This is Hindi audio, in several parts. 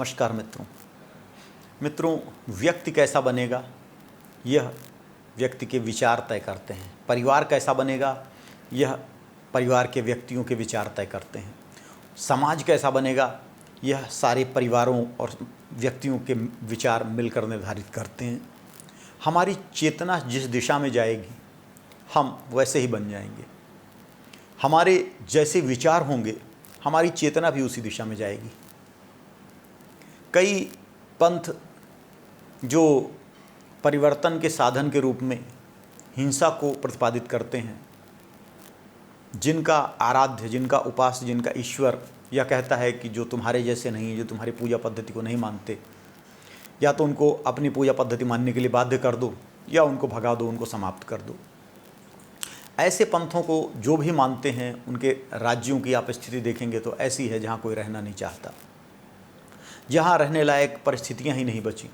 नमस्कार मित्रों, व्यक्ति कैसा बनेगा यह व्यक्ति के विचार तय करते हैं। परिवार कैसा बनेगा यह परिवार के व्यक्तियों के विचार तय करते हैं। समाज कैसा बनेगा यह सारे परिवारों और व्यक्तियों के विचार मिलकर निर्धारित करते हैं। हमारी चेतना जिस दिशा में जाएगी हम वैसे ही बन जाएंगे। हमारे जैसे विचार होंगे हमारी चेतना भी उसी दिशा में जाएगी। कई पंथ जो परिवर्तन के साधन के रूप में हिंसा को प्रतिपादित करते हैं, जिनका आराध्य, जिनका उपास्य, जिनका ईश्वर यह कहता है कि जो तुम्हारे जैसे नहीं, जो तुम्हारी पूजा पद्धति को नहीं मानते, या तो उनको अपनी पूजा पद्धति मानने के लिए बाध्य कर दो या उनको भगा दो, उनको समाप्त कर दो। ऐसे पंथों को जो भी मानते हैं उनके राज्यों की आप स्थिति देखेंगे तो ऐसी है जहाँ कोई रहना नहीं चाहता, जहाँ रहने लायक परिस्थितियाँ ही नहीं बची।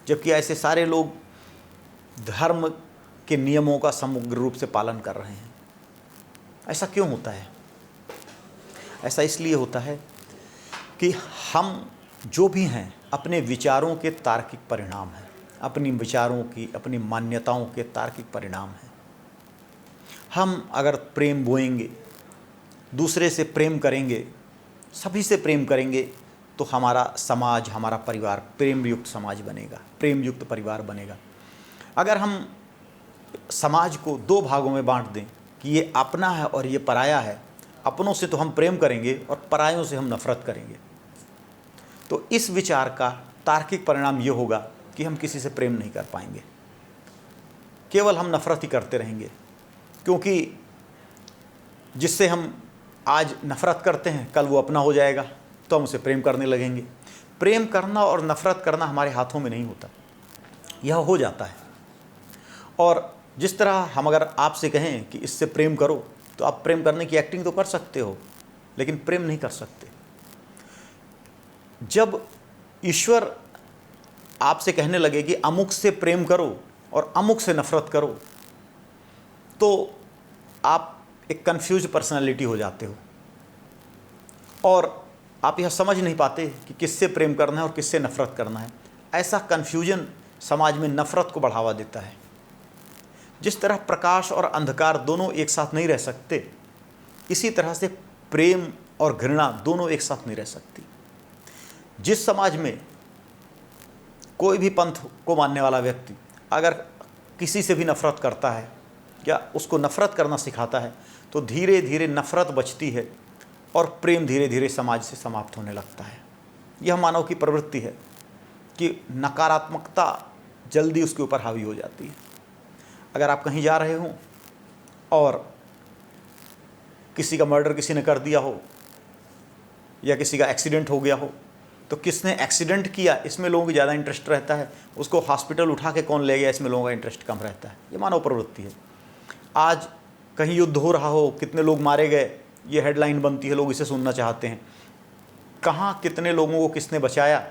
जबकि ऐसे सारे लोग धर्म के नियमों का समग्र रूप से पालन कर रहे हैं। ऐसा क्यों होता है? ऐसा इसलिए होता है कि हम जो भी हैं अपने विचारों के तार्किक परिणाम हैं, अपनी विचारों की, अपनी मान्यताओं के तार्किक परिणाम हैं। हम अगर प्रेम बोएंगे, दूसरे से प्रेम करेंगे, सभी से प्रेम करेंगे तो हमारा समाज, हमारा परिवार प्रेम युक्त समाज बनेगा, प्रेम युक्त परिवार बनेगा। अगर हम समाज को दो भागों में बांट दें कि ये अपना है और ये पराया है, अपनों से तो हम प्रेम करेंगे और परायों से हम नफरत करेंगे, तो इस विचार का तार्किक परिणाम ये होगा कि हम किसी से प्रेम नहीं कर पाएंगे, केवल हम नफरत ही करते रहेंगे। क्योंकि जिससे हम आज नफरत करते हैं कल वो अपना हो जाएगा तो हम उसे प्रेम करने लगेंगे। प्रेम करना और नफरत करना हमारे हाथों में नहीं होता, यह हो जाता है। और जिस तरह हम अगर आपसे कहें कि इससे प्रेम करो तो आप प्रेम करने की एक्टिंग तो कर सकते हो, लेकिन प्रेम नहीं कर सकते। जब ईश्वर आपसे कहने लगे कि अमुक से प्रेम करो और अमुक से नफरत करो, तो आप एक कंफ्यूज पर्सनालिटी हो जाते हो और आप यह समझ नहीं पाते कि किससे प्रेम करना है और किससे नफरत करना है। ऐसा कन्फ्यूजन समाज में नफरत को बढ़ावा देता है। जिस तरह प्रकाश और अंधकार दोनों एक साथ नहीं रह सकते, इसी तरह से प्रेम और घृणा दोनों एक साथ नहीं रह सकती। जिस समाज में कोई भी पंथ को मानने वाला व्यक्ति अगर किसी से भी नफरत करता है या उसको नफरत करना सिखाता है तो धीरे धीरे नफरत बचती है और प्रेम धीरे धीरे समाज से समाप्त होने लगता है। यह मानव की प्रवृत्ति है कि नकारात्मकता जल्दी उसके ऊपर हावी हो जाती है। अगर आप कहीं जा रहे हों और किसी का मर्डर किसी ने कर दिया हो या किसी का एक्सीडेंट हो गया हो, तो किसने एक्सीडेंट किया इसमें लोगों की ज़्यादा इंटरेस्ट रहता है, उसको हॉस्पिटल उठा के कौन ले गया इसमें लोगों का इंटरेस्ट कम रहता है। ये मानव प्रवृत्ति है। आज कहीं युद्ध हो रहा हो, कितने लोग मारे गए, ये हेडलाइन बनती है, लोग इसे सुनना चाहते हैं। कहाँ कितने लोगों को किसने बचाया,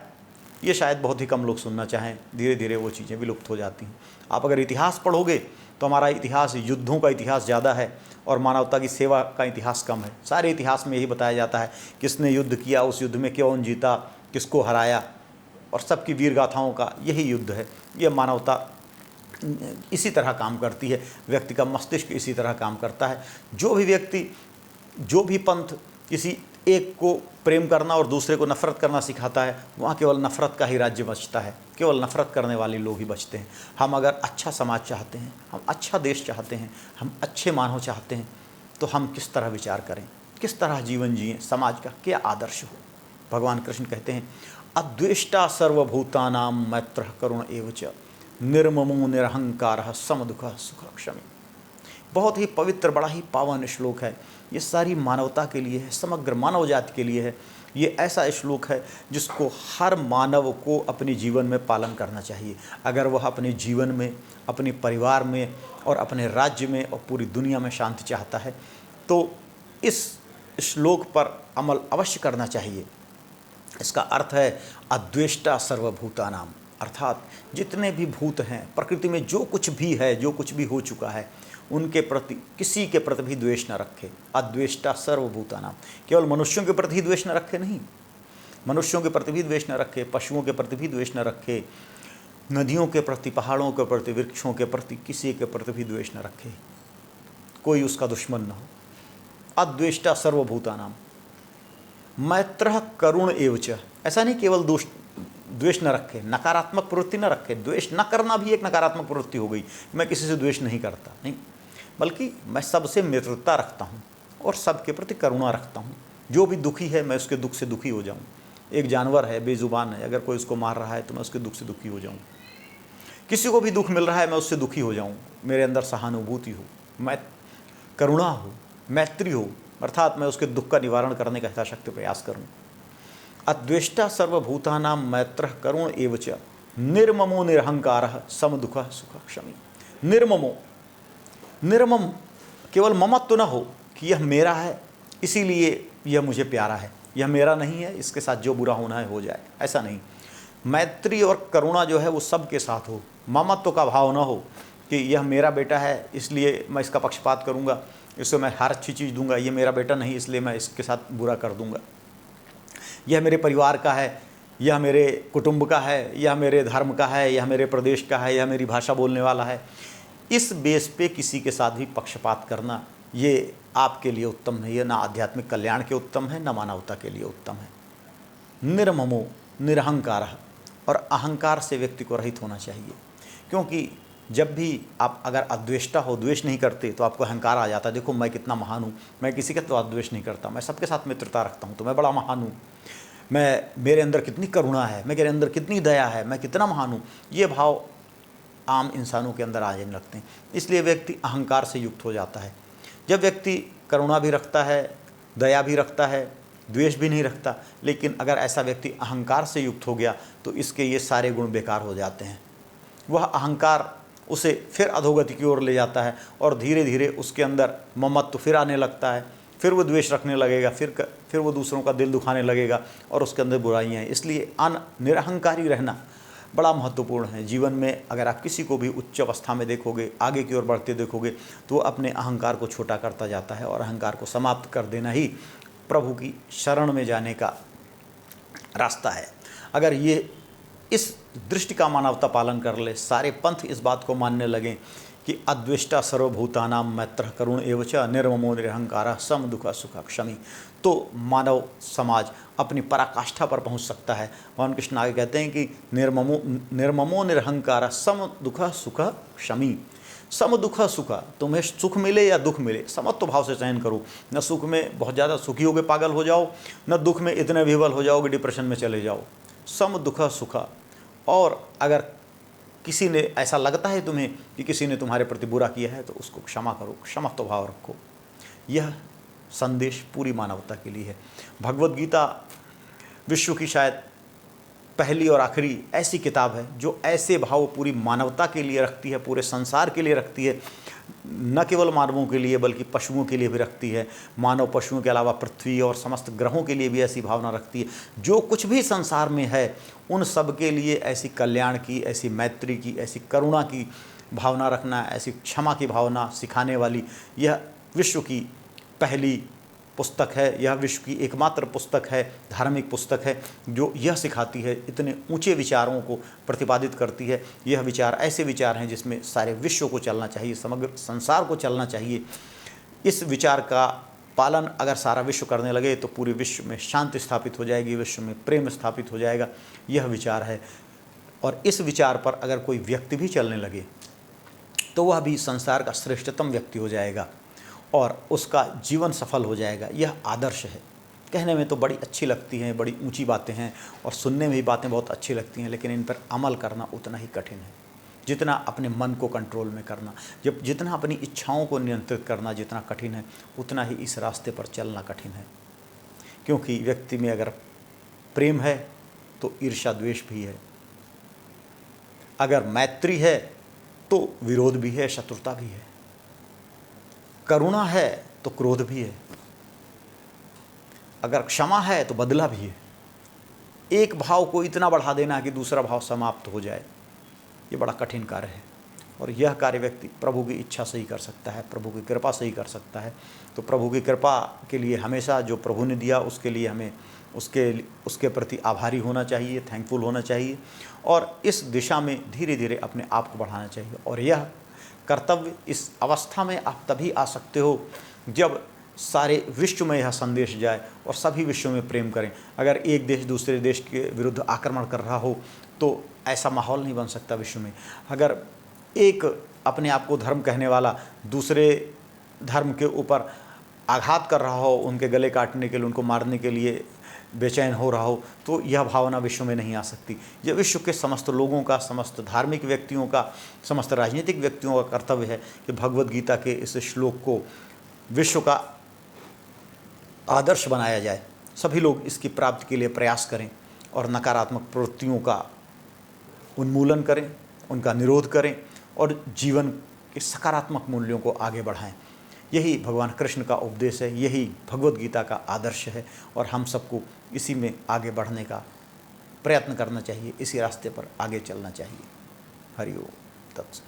ये शायद बहुत ही कम लोग सुनना चाहें। धीरे धीरे वो चीज़ें विलुप्त हो जाती हैं। आप अगर इतिहास पढ़ोगे तो हमारा इतिहास, युद्धों का इतिहास ज़्यादा है और मानवता की सेवा का इतिहास कम है। सारे इतिहास में यही बताया जाता है किसने युद्ध किया, उस युद्ध में कौन जीता, किसको हराया, और सबकी वीर गाथाओं का यही युद्ध है। ये मानवता इसी तरह काम करती है, व्यक्ति का मस्तिष्क इसी तरह काम करता है। जो भी व्यक्ति, जो भी पंथ किसी एक को प्रेम करना और दूसरे को नफरत करना सिखाता है, वहाँ केवल नफरत का ही राज्य बचता है, केवल नफरत करने वाले लोग ही बचते हैं। हम अगर अच्छा समाज चाहते हैं, हम अच्छा देश चाहते हैं, हम अच्छे मानव चाहते हैं, तो हम किस तरह विचार करें, किस तरह जीवन जिएं, समाज का क्या आदर्श हो। भगवान कृष्ण कहते हैं अद्वेष्टा सर्वभूतानां मैत्रः करुण एव च निर्ममो निरहंकारः समदुःखः सुखक्षमी। बहुत ही पवित्र, बड़ा ही पावन श्लोक है। ये सारी मानवता के लिए है, समग्र मानव जाति के लिए है। ये ऐसा श्लोक है जिसको हर मानव को अपने जीवन में पालन करना चाहिए। अगर वह अपने जीवन में, अपने परिवार में और अपने राज्य में और पूरी दुनिया में शांति चाहता है तो इस श्लोक पर अमल अवश्य करना चाहिए। इसका अर्थ है अद्वेष्टा सर्वभूतानाम, अर्थात जितने भी भूत हैं, प्रकृति में जो कुछ भी है, जो कुछ भी हो चुका है, उनके प्रति, किसी के प्रति भी द्वेष न रखे। अद्वेष्टा सर्वभूतानाम, केवल मनुष्यों के प्रति ही द्वेष न रखे नहीं, मनुष्यों के प्रति भी द्वेष न रखे, पशुओं के प्रति भी द्वेष न रखे, नदियों के प्रति, पहाड़ों के प्रति, वृक्षों के प्रति, किसी के प्रति भी द्वेष न रखे, कोई उसका दुश्मन न हो। अद्वेष्टा सर्वभूतानाम मैत्रः करुण एव च। ऐसा नहीं केवल द्वेष न रखे, नकारात्मक प्रवृत्ति न रखे। द्वेष न करना भी एक नकारात्मक प्रवृत्ति हो गई, मैं किसी से द्वेष नहीं करता, नहीं, बल्कि मैं सबसे मित्रता रखता हूँ और सबके प्रति करुणा रखता हूँ। जो भी दुखी है मैं उसके दुख से दुखी हो जाऊँ। एक जानवर है, बेजुबान है, अगर कोई उसको मार रहा है तो मैं उसके दुख से दुखी हो जाऊँ। किसी को भी दुख मिल रहा है मैं उससे दुखी हो जाऊँ। मेरे अंदर सहानुभूति हो, मैं करुणा हो, मैत्री हो, अर्थात मैं उसके दुख का निवारण करने का यथाशक्ति प्रयास करूँ। अद्वेष्टा सर्वभूतानां मैत्रः करुण एव च निर्ममो निरहंकारः समदुःखः सुखः क्षमी। निर्ममो, निर्मम केवल ममत्व न हो कि यह मेरा है इसीलिए यह मुझे प्यारा है, यह मेरा नहीं है इसके साथ जो बुरा होना है हो जाए, ऐसा नहीं। मैत्री और करुणा जो है वो सबके साथ हो। ममत्व का भाव न हो कि यह मेरा बेटा है इसलिए मैं इसका पक्षपात करूँगा, इसको मैं हर अच्छी चीज़ दूंगा, ये मेरा बेटा नहीं इसलिए मैं इसके साथ बुरा कर दूंगा। यह मेरे परिवार का है, यह मेरे कुटुंब का है, यह मेरे धर्म का है, यह मेरे प्रदेश का है, यह मेरी भाषा बोलने वाला है। इस बेस पे किसी के साथ भी पक्षपात करना ये आपके लिए उत्तम नहीं है, ना आध्यात्मिक कल्याण के उत्तम है, ना मानवता के लिए उत्तम है। निर्ममो निरहंकारः, और अहंकार से व्यक्ति को रहित होना चाहिए, क्योंकि जब भी आप अगर अद्वेष्टा हो, द्वेष नहीं करते, तो आपको अहंकार आ जाता है। देखो मैं कितना महान हूँ, मैं किसी का तो द्वेष नहीं करता, मैं सबके साथ मित्रता रखता हूँ, तो मैं बड़ा महान हूँ। मेरे अंदर कितनी करुणा है, मेरे अंदर कितनी दया है, मैं कितना महान हूँ। ये भाव आम इंसानों के अंदर आ जाने लगते हैं, इसलिए व्यक्ति अहंकार से युक्त हो जाता है। जब व्यक्ति करुणा भी रखता है, दया भी रखता है, द्वेष भी नहीं रखता, लेकिन अगर ऐसा व्यक्ति अहंकार से युक्त हो गया तो इसके ये सारे गुण बेकार हो जाते हैं। वह अहंकार उसे फिर अधोगति की ओर ले जाता है और धीरे धीरे उसके अंदर ममत्व फिर आने लगता है, फिर वो द्वेष रखने लगेगा, फिर वो दूसरों का दिल दुखाने लगेगा और उसके अंदर बुराइयाँ हैं। इसलिए निरहंकारी रहना बड़ा महत्वपूर्ण है जीवन में। अगर आप किसी को भी उच्च अवस्था में देखोगे, आगे की ओर बढ़ते देखोगे, तो अपने अहंकार को छोटा करता जाता है और अहंकार को समाप्त कर देना ही प्रभु की शरण में जाने का रास्ता है। अगर ये इस दृष्टि का मानवता पालन कर ले, सारे पंथ इस बात को मानने लगें कि अद्वेष्टा सर्वभूतानां मैत्रः करुण एव च निर्ममो निरहंकारः समदुःखः सुखः क्षमी, तो मानव समाज अपनी पराकाष्ठा पर पहुंच सकता है। भगवान कृष्ण आगे कहते हैं कि निर्ममो निरहंकारः समदुःखः सुखः क्षमी। सम दुख सुख, तुम्हें सुख मिले या दुख मिले, समत्व भाव से चयन करो। न सुख में बहुत ज़्यादा सुखी होगे पागल हो जाओ, न दुख में इतने विवल हो जाओगे डिप्रेशन में चले जाओ। सम दुख सुख। और अगर किसी ने ऐसा लगता है तुम्हें कि किसी ने तुम्हारे प्रति बुरा किया है तो उसको क्षमा करो, क्षमत्व भाव रखो। यह संदेश पूरी मानवता के लिए है। भगवद गीता विश्व की शायद पहली और आखिरी ऐसी किताब है जो ऐसे भाव पूरी मानवता के लिए रखती है, पूरे संसार के लिए रखती है, न केवल मानवों के लिए बल्कि पशुओं के लिए भी रखती है। मानव पशुओं के अलावा पृथ्वी और समस्त ग्रहों के लिए भी ऐसी भावना रखती है। जो कुछ भी संसार में है उन सब के लिए ऐसी कल्याण की, ऐसी मैत्री की, ऐसी करुणा की भावना रखना, ऐसी क्षमा की भावना सिखाने वाली यह विश्व की पहली पुस्तक है। यह विश्व की एकमात्र पुस्तक है, धार्मिक पुस्तक है जो यह सिखाती है, इतने ऊंचे विचारों को प्रतिपादित करती है। यह विचार ऐसे विचार हैं जिसमें सारे विश्व को चलना चाहिए, समग्र संसार को चलना चाहिए। इस विचार का पालन अगर सारा विश्व करने लगे तो पूरे विश्व में शांति स्थापित हो जाएगी, विश्व में प्रेम स्थापित हो जाएगा। यह विचार है। और इस विचार पर अगर कोई व्यक्ति भी चलने लगे तो वह भी संसार का श्रेष्ठतम व्यक्ति हो जाएगा और उसका जीवन सफल हो जाएगा। यह आदर्श है। कहने में तो बड़ी अच्छी लगती हैं, बड़ी ऊंची बातें हैं और सुनने में भी बातें बहुत अच्छी लगती हैं, लेकिन इन पर अमल करना उतना ही कठिन है जितना अपने मन को कंट्रोल में करना। जितना अपनी इच्छाओं को नियंत्रित करना जितना कठिन है, उतना ही इस रास्ते पर चलना कठिन है। क्योंकि व्यक्ति में अगर प्रेम है तो ईर्ष्या द्वेष भी है, अगर मैत्री है तो विरोध भी है, शत्रुता भी है, करुणा है तो क्रोध भी है, अगर क्षमा है तो बदला भी है। एक भाव को इतना बढ़ा देना कि दूसरा भाव समाप्त हो जाए, ये बड़ा कठिन कार्य है। और यह कार्य व्यक्ति प्रभु की इच्छा से ही कर सकता है, प्रभु की कृपा से ही कर सकता है। तो प्रभु की कृपा के लिए हमेशा जो प्रभु ने दिया उसके लिए हमें उसके प्रति आभारी होना चाहिए, थैंकफुल होना चाहिए और इस दिशा में धीरे धीरे अपने आप को बढ़ाना चाहिए। और यह कर्तव्य, इस अवस्था में आप तभी आ सकते हो जब सारे विश्व में यह संदेश जाए और सभी विश्व में प्रेम करें। अगर एक देश दूसरे देश के विरुद्ध आक्रमण कर रहा हो तो ऐसा माहौल नहीं बन सकता विश्व में। अगर एक अपने आप को धर्म कहने वाला दूसरे धर्म के ऊपर आघात कर रहा हो, उनके गले काटने के लिए, उनको मारने के लिए बेचैन हो रहा हो, तो यह भावना विश्व में नहीं आ सकती। यह विश्व के समस्त लोगों का, समस्त धार्मिक व्यक्तियों का, समस्त राजनीतिक व्यक्तियों का कर्तव्य है कि भगवद गीता के इस श्लोक को विश्व का आदर्श बनाया जाए। सभी लोग इसकी प्राप्ति के लिए प्रयास करें और नकारात्मक प्रवृत्तियों का उन्मूलन करें, उनका निरोध करें और जीवन के सकारात्मक मूल्यों को आगे बढ़ाएं। यही भगवान कृष्ण का उपदेश है, यही भगवद गीता का आदर्श है और हम सबको इसी में आगे बढ़ने का प्रयत्न करना चाहिए, इसी रास्ते पर आगे चलना चाहिए। हरि ओम तत्सत।